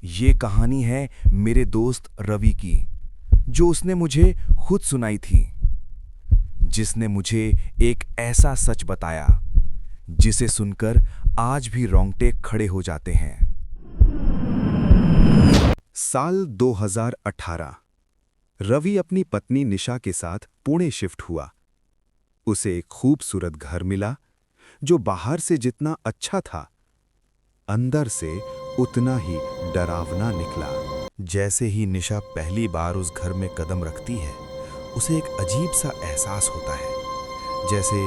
ये कहानी है मेरे दोस्त रवि की, जो उसने मुझे खुद सुनाई थी, जिसने मुझे एक ऐसा सच बताया जिसे सुनकर आज भी रोंगटे खड़े हो जाते हैं। साल 2018। रवि अपनी पत्नी निशा के साथ पुणे शिफ्ट हुआ। उसे एक खूबसूरत घर मिला जो बाहर से जितना अच्छा था, अंदर से उतना ही डरावना निकला। जैसे ही निशा पहली बार उस घर में कदम रखती है, उसे एक अजीब सा एहसास होता है, जैसे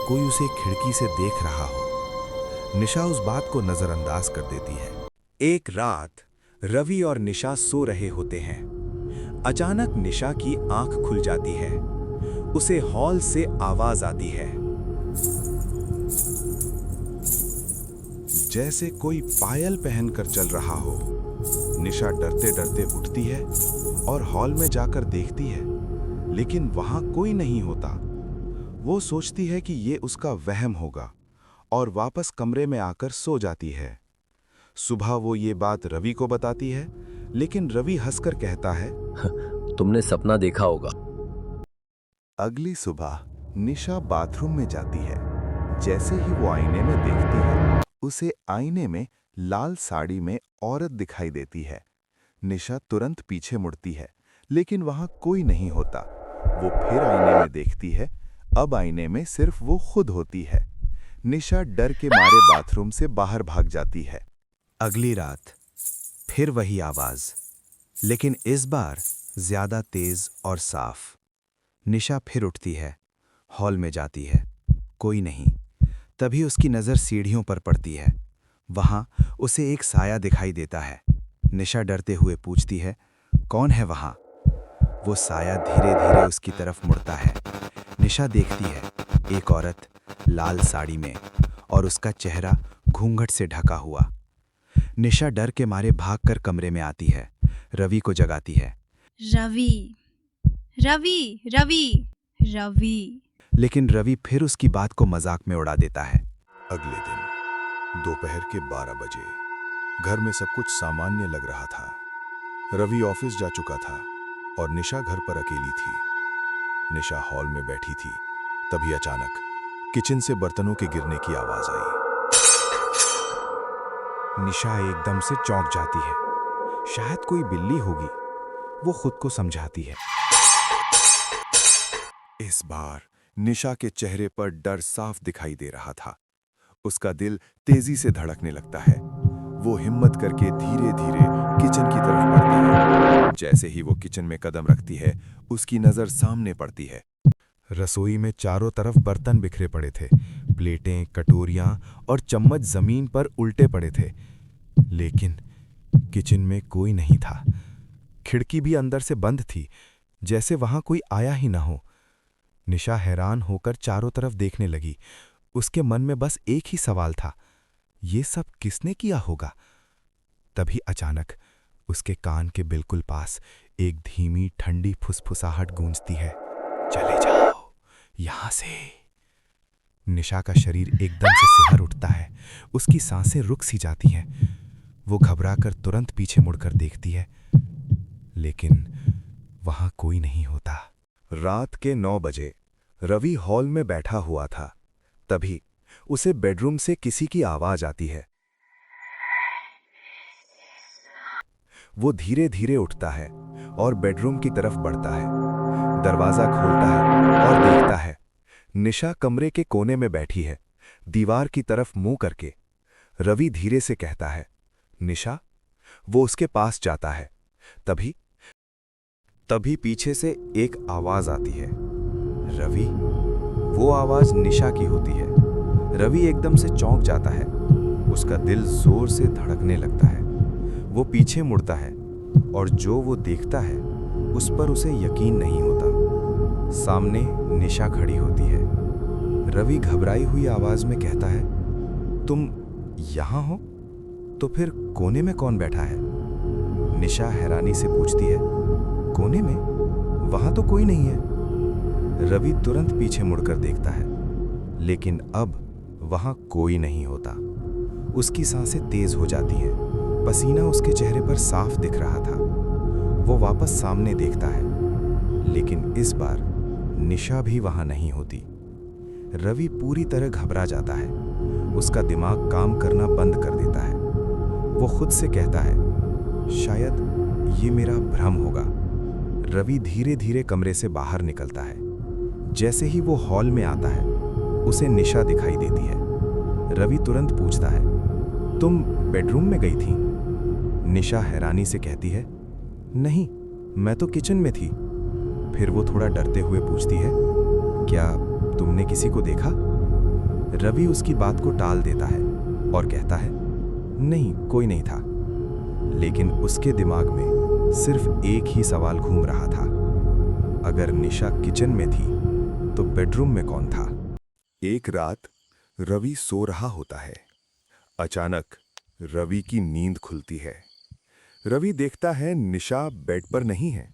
कोई उसे खिड़की से देख रहा हो। निशा उस बात को नजरअंदाज कर देती है। एक रात रवि और निशा सो रहे होते हैं। अचानक निशा की आंख खुल जाती है। उसे हॉल से आवाज आती है, जैसे कोई पायल पहनकर चल रहा हो। निशा डरते डरते उठती है और हॉल में जाकर देखती है, लेकिन वहां कोई नहीं होता। वो सोचती है कि ये उसका वहम होगा और वापस कमरे में आकर सो जाती है। सुबह वो ये बात रवि को बताती है, लेकिन रवि हंसकर कहता है, तुमने सपना देखा होगा। अगली सुबह निशा बाथरूम में जाती है। जैसे ही वो आईने में देखती है, उसे आईने में लाल साड़ी में औरत दिखाई देती है। निशा तुरंत पीछे मुड़ती है, लेकिन वहां कोई नहीं होता। वो फिर आईने में देखती है। अब आईने में सिर्फ वो खुद होती है। निशा डर के मारे बाथरूम से बाहर भाग जाती है। अगली रात फिर वही आवाज, लेकिन इस बार ज्यादा तेज और साफ। निशा फिर उठती है, हॉल में जाती है। कोई नहीं। तभी उसकी नज़र सीढ़ियों पर पड़ती है। वहां उसे एक साया दिखाई देता है। निशा डरते हुए पूछती है, कौन है वहां? वो साया धीरे धीरे उसकी तरफ मुड़ता है। निशा देखती है, एक औरत लाल साड़ी में, और उसका चेहरा घूंघट से ढका हुआ। निशा डर के मारे भागकर कमरे में आती है। रवि को जगाती है। रवि, रवि, रवि, रवि। लेकिन रवि फिर उसकी बात को मजाक में उड़ा देता है। अगले दिन दोपहर के 12 बजे घर में सब कुछ सामान्य लग रहा था। रवि ऑफिस जा चुका था और निशा घर पर अकेली थी। निशा हॉल में बैठी थी। तभी अचानक किचन से बर्तनों के गिरने की आवाज आई। निशा एकदम से चौंक जाती है। शायद कोई बिल्ली होगी, वो खुद को समझाती है। इस बार निशा के चेहरे पर डर साफ दिखाई दे रहा था। उसका दिल तेजी से धड़कने लगता है। वो हिम्मत करके धीरे धीरे किचन की तरफ बढ़ती है। जैसे ही वो किचन में कदम रखती है, उसकी नजर सामने पड़ती है। रसोई में चारों तरफ बर्तन बिखरे पड़े थे। प्लेटें, कटोरियां और चम्मच जमीन पर उल्टे पड़े थे। लेकिन किचन में कोई नहीं था। खिड़की भी अंदर से बंद थी, जैसे वहां कोई आया ही ना हो। निशा हैरान होकर चारों तरफ देखने लगी। उसके मन में बस एक ही सवाल था, ये सब किसने किया होगा? तभी अचानक उसके कान के बिल्कुल पास एक धीमी ठंडी फुसफुसाहट गूंजती है, चले जाओ यहां से। निशा का शरीर एकदम से सिहर उठता है। उसकी सांसें रुक सी जाती हैं। वो घबराकर तुरंत पीछे मुड़कर देखती है, लेकिन वहां कोई नहीं होता। रात के 9 बजे रवि हॉल में बैठा हुआ था। तभी उसे बेडरूम से किसी की आवाज आती है। वो धीरे धीरे उठता है और बेडरूम की तरफ बढ़ता है। दरवाजा खोलता है और देखता है, निशा कमरे के कोने में बैठी है, दीवार की तरफ मुंह करके। रवि धीरे से कहता है, निशा। वो उसके पास जाता है। तभी पीछे से एक आवाज आती है, रवि। वो आवाज निशा की होती है। रवि एकदम से चौंक जाता है। उसका दिल जोर से धड़कने लगता है। वो पीछे मुड़ता है और जो वो देखता है उस पर उसे यकीन नहीं होता। सामने निशा खड़ी होती है। रवि घबराई हुई आवाज में कहता है, तुम यहां हो? तो फिर कोने में कौन बैठा है? निशा हैरानी से पूछती है, कोने में? वहां तो कोई नहीं है। रवि तुरंत पीछे मुड़कर देखता है, लेकिन अब वहां कोई नहीं होता। उसकी सांसें तेज हो जाती हैं। पसीना उसके चेहरे पर साफ दिख रहा था। वो वापस सामने देखता है, लेकिन इस बार निशा भी वहां नहीं होती। रवि पूरी तरह घबरा जाता है। उसका दिमाग काम करना बंद कर देता है। वो खुद से कहता है, शायद ये मेरा भ्रम होगा। रवि धीरे धीरे कमरे से बाहर निकलता है। जैसे ही वो हॉल में आता है, उसे निशा दिखाई देती है। रवि तुरंत पूछता है, तुम बेडरूम में गई थी? निशा हैरानी से कहती है, नहीं, मैं तो किचन में थी। फिर वो थोड़ा डरते हुए पूछती है, क्या तुमने किसी को देखा? रवि उसकी बात को टाल देता है और कहता है, नहीं, कोई नहीं था। लेकिन उसके दिमाग में सिर्फ एक ही सवाल घूम रहा था, अगर निशा किचन में थी तो बेडरूम में कौन था? एक रात रवि सो रहा होता है। अचानक रवि की नींद खुलती है। रवि देखता है निशा बेड पर नहीं है।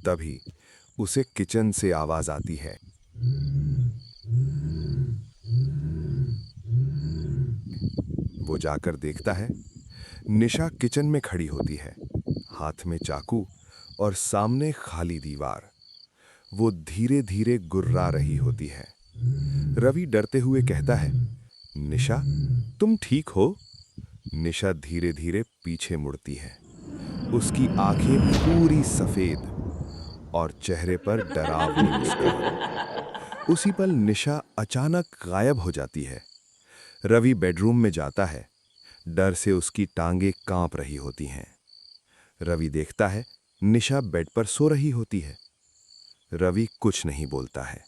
तभी उसे किचन से आवाज आती है। वो जाकर देखता है, निशा किचन में खड़ी होती है, हाथ में चाकू और सामने खाली दीवार। वो धीरे धीरे गुर्रा रही होती है। रवि डरते हुए कहता है, निशा, तुम ठीक हो? निशा धीरे धीरे पीछे मुड़ती है। उसकी आंखें पूरी सफेद और चेहरे पर डरावनी मुस्कान। उसी पल निशा अचानक गायब हो जाती है। रवि बेडरूम में जाता है। डर से उसकी टांगें कांप रही होती हैं। रवि देखता है निशा बेड पर सो रही होती है। रवि कुछ नहीं बोलता है।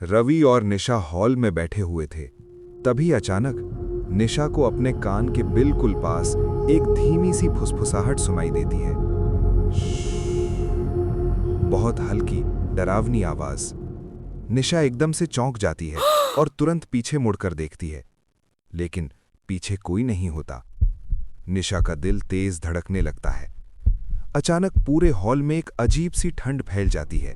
रवि और निशा हॉल में बैठे हुए थे। तभी अचानक निशा को अपने कान के बिल्कुल पास एक धीमी सी फुसफुसाहट सुनाई देती है। बहुत हल्की, डरावनी आवाज। निशा एकदम से चौंक जाती है और तुरंत पीछे मुड़कर देखती है, लेकिन पीछे कोई नहीं होता। निशा का दिल तेज धड़कने लगता है। अचानक पूरे हॉल में एक अजीब सी ठंड फैल जाती है,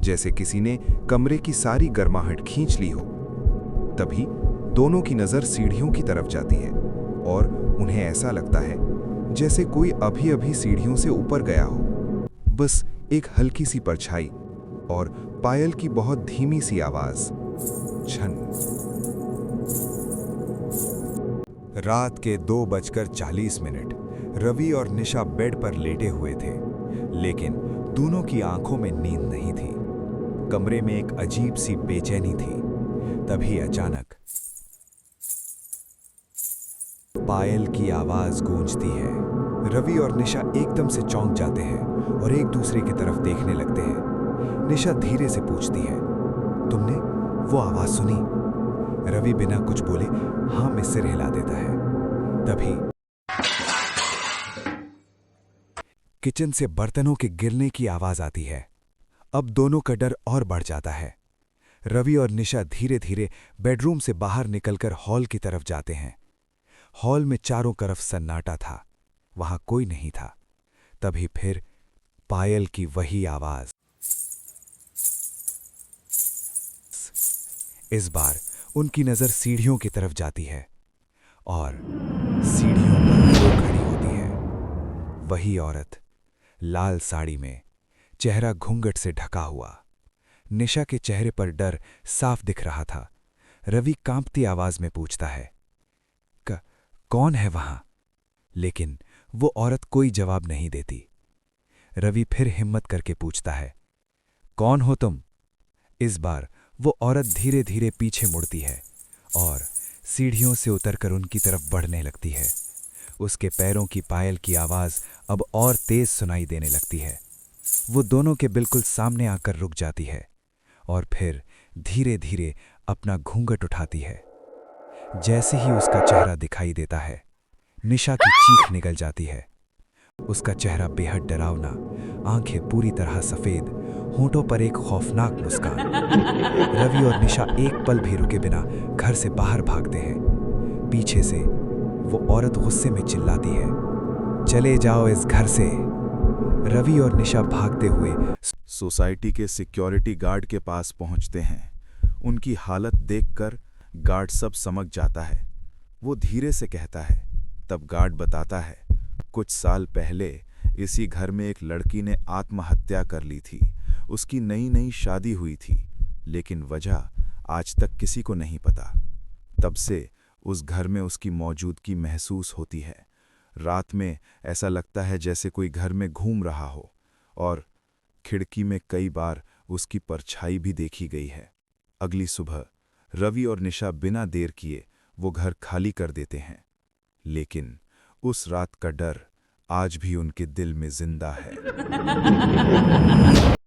जैसे किसी ने कमरे की सारी गर्माहट खींच ली हो। तभी दोनों की नजर सीढ़ियों की तरफ जाती है और उन्हें ऐसा लगता है जैसे कोई अभी अभी सीढ़ियों से ऊपर गया हो। बस एक हल्की सी परछाई और पायल की बहुत धीमी सी आवाज, छन। रात के 2:40 रवि और निशा बेड पर लेटे हुए थे, लेकिन दोनों की आंखों में नींद नहीं थी। कमरे में एक अजीब सी बेचैनी थी। तभी अचानक पायल की आवाज गूंजती है। रवि और निशा एकदम से चौंक जाते हैं और एक दूसरे की तरफ देखने लगते हैं। निशा धीरे से पूछती है, तुमने वो आवाज सुनी? रवि बिना कुछ बोले हाँ में सिर हिला देता है। तभी किचन से बर्तनों के गिरने की आवाज आती है। अब दोनों का डर और बढ़ जाता है। रवि और निशा धीरे धीरे बेडरूम से बाहर निकलकर हॉल की तरफ जाते हैं। हॉल में चारों तरफ सन्नाटा था, वहां कोई नहीं था। तभी फिर पायल की वही आवाज। इस बार उनकी नजर सीढ़ियों की तरफ जाती है और सीढ़ियों पर वो खड़ी होती है। वही औरत, लाल साड़ी में, चेहरा घूंघट से ढका हुआ। निशा के चेहरे पर डर साफ दिख रहा था। रवि कांपती आवाज में पूछता है, कौन है वहां? लेकिन वो औरत कोई जवाब नहीं देती। रवि फिर हिम्मत करके पूछता है, कौन हो तुम? इस बार वो औरत धीरे धीरे पीछे मुड़ती है और सीढ़ियों से उतरकर उनकी तरफ बढ़ने लगती है। उसके पैरों की पायल की आवाज अब और तेज सुनाई देने लगती है। वो दोनों के बिल्कुल सामने आकर रुक जाती है और फिर धीरे धीरे अपना घूंघट उठाती है। जैसे ही उसका चेहरा दिखाई देता है, निशा की चीख निकल जाती है। उसका चेहरा बेहद डरावना, आंखें पूरी तरह सफेद, होंठों पर एक खौफनाक मुस्कान। रवि और निशा एक पल भी रुके बिना घर से बाहर भागते हैं। पीछे से वो औरत गुस्से में चिल्लाती है, चले जाओ इस घर से। रवि और निशा भागते हुए सोसाइटी के सिक्योरिटी गार्ड के पास पहुंचते हैं। उनकी हालत देखकर गार्ड सब समझ जाता है। वो धीरे से कहता है, तब गार्ड बताता है, कुछ साल पहले इसी घर में एक लड़की ने आत्महत्या कर ली थी। उसकी नई नई शादी हुई थी, लेकिन वजह आज तक किसी को नहीं पता। तब से उस घर में उसकी मौजूदगी महसूस होती है। रात में ऐसा लगता है जैसे कोई घर में घूम रहा हो, और खिड़की में कई बार उसकी परछाई भी देखी गई है। अगली सुबह रवि और निशा बिना देर किए वो घर खाली कर देते हैं, लेकिन उस रात का डर आज भी उनके दिल में जिंदा है।